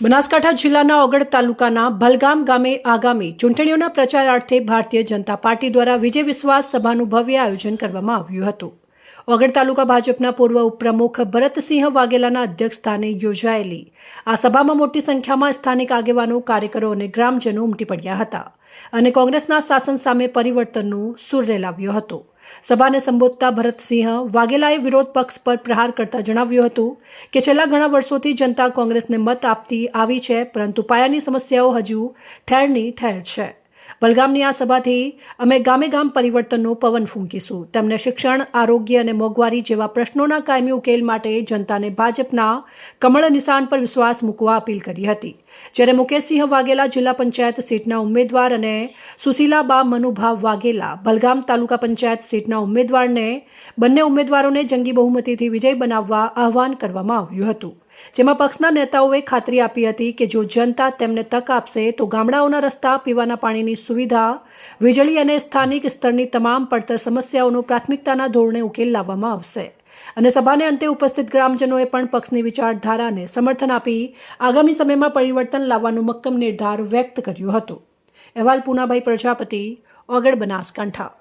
બનાસકાંઠા જિલ્લાના ઓગળ તાલુકાના ભલગામ ગામે આગામી ચૂંટણીઓના પ્રચારાર્થે ભારતીય જનતા પાર્ટી દ્વારા વિજય વિશ્વાસ સભાનું ભવ્ય આયોજન કરવામાં આવ્યું હતું। ઓગળ તાલુકા ભાજપના પૂર્વ ઉપપ્રમુખ ભરતસિંહ વાઘેલાના અધ્યક્ષસ્થાને યોજાયેલી આ સભામાં મોટી સંખ્યામાં સ્થાનિક આગેવાનો, કાર્યકરો અને ગ્રામજનો ઉમટી પડ્યા હતા અને કોંગ્રેસના શાસન સામે પરિવર્તનનો સૂર રેલાવ્યો હતો। સભાને સંબોધતા ભરતસિંહ વાઘેલાએ વિરોધ પક્ષ પર પ્રહાર કરતા જણાવ્યું હતું કે છેલ્લા ઘણા વર્ષોથી જનતા કોંગ્રેસને મત આપતી આવી છે, પરંતુ પાયાની સમસ્યાઓ હજુ ઠેરની ઠેર છે। ભલગામની આ સભાથી અમે ગામે ગામ પરિવર્તનનો પવન ફૂંકીશું। તેમણે શિક્ષણ, આરોગ્ય અને મોંઘવારી જેવા પ્રશ્નોના કાયમી ઉકેલ માટે જનતાને ભાજપના કમળ નિશાન પર વિશ્વાસ મૂકવા અપીલ કરી હતી। જ્યારે મુકેશસિંહ વાઘેલા જિલ્લા પંચાયત સીટના ઉમેદવાર અને સુશીલાબા મનુભા વાઘેલા ભલગામ તાલુકા પંચાયત સીટના ઉમેદવારને બંને ઉમેદવારોને જંગી બહુમતીથી વિજય બનાવવા આહવાન કરવામાં આવ્યું હતું, જેમાં પક્ષના નેતાઓએ ખાતરી આપી હતી કે જો જનતા તેમને તક આપશે તો ગામડાઓના રસ્તા, પીવાના પાણીની સુવિધા, વીજળી અને સ્થાનિક સ્તરની તમામ પડતર સમસ્યાઓનો પ્રાથમિકતાના ધોરણે ઉકેલ લાવવામાં આવશે। અને સભાને અંતે ઉપસ્થિત ગ્રામજનોએ પણ પક્ષની વિચારધારાને સમર્થન આપી આગામી સમયમાં પરિવર્તન લાવવાનો મક્કમ નિર્ધાર વ્યક્ત કર્યો હતો। અહેવાલ પૂનાભાઈ પ્રજાપતિ, ઓગળ, બનાસકાંઠા।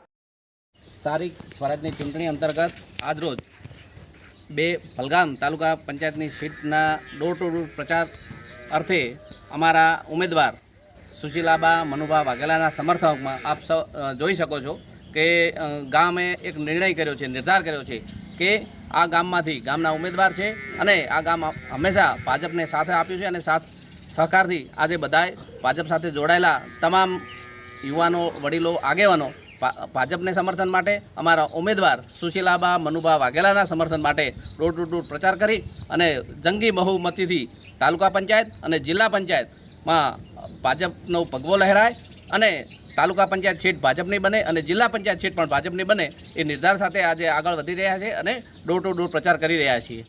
સ્થાનિક સ્વરાજની ચૂંટણી અંતર્ગત આજરોજ ભલગામ તાલુકા પંચાયતની સીટના ડોર ટુ ડોર પ્રચાર અર્થે અમારા ઉમેદવાર સુશીલાબા મનુભા વાઘેલાના સમર્થકમાં આપ સૌ જોઈ શકો છો કે ગામે એક નિર્ણય કર્યો છે, નિર્ધાર કર્યો છે કે આ ગામમાંથી ગામના ઉમેદવાર છે અને આ ગામ હંમેશા ભાજપને સાથે આપ્યું છે અને સાથ સહકારથી આજે બધાએ ભાજપ સાથે જોડાયેલા તમામ યુવાનો, વડીલો, આગેવાનો ભાજપને સમર્થન માટે, અમારા ઉમેદવાર સુશીલાબા મનુભા વાઘેલાના સમર્થન માટે ડોર ટુ ડોર પ્રચાર કરી અને જંગી બહુમતીથી તાલુકા પંચાયત અને જિલ્લા પંચાયતમાં ભાજપનો ભગવો લહેરાય અને તાલુકા પંચાયત સીટ ભાજપની બને અને જિલ્લા પંચાયત સીટ પણ ભાજપની બને એ નિર્ધાર સાથે આજે આગળ વધી રહ્યા છે અને ડોર ટુ ડોર પ્રચાર કરી રહ્યા છીએ।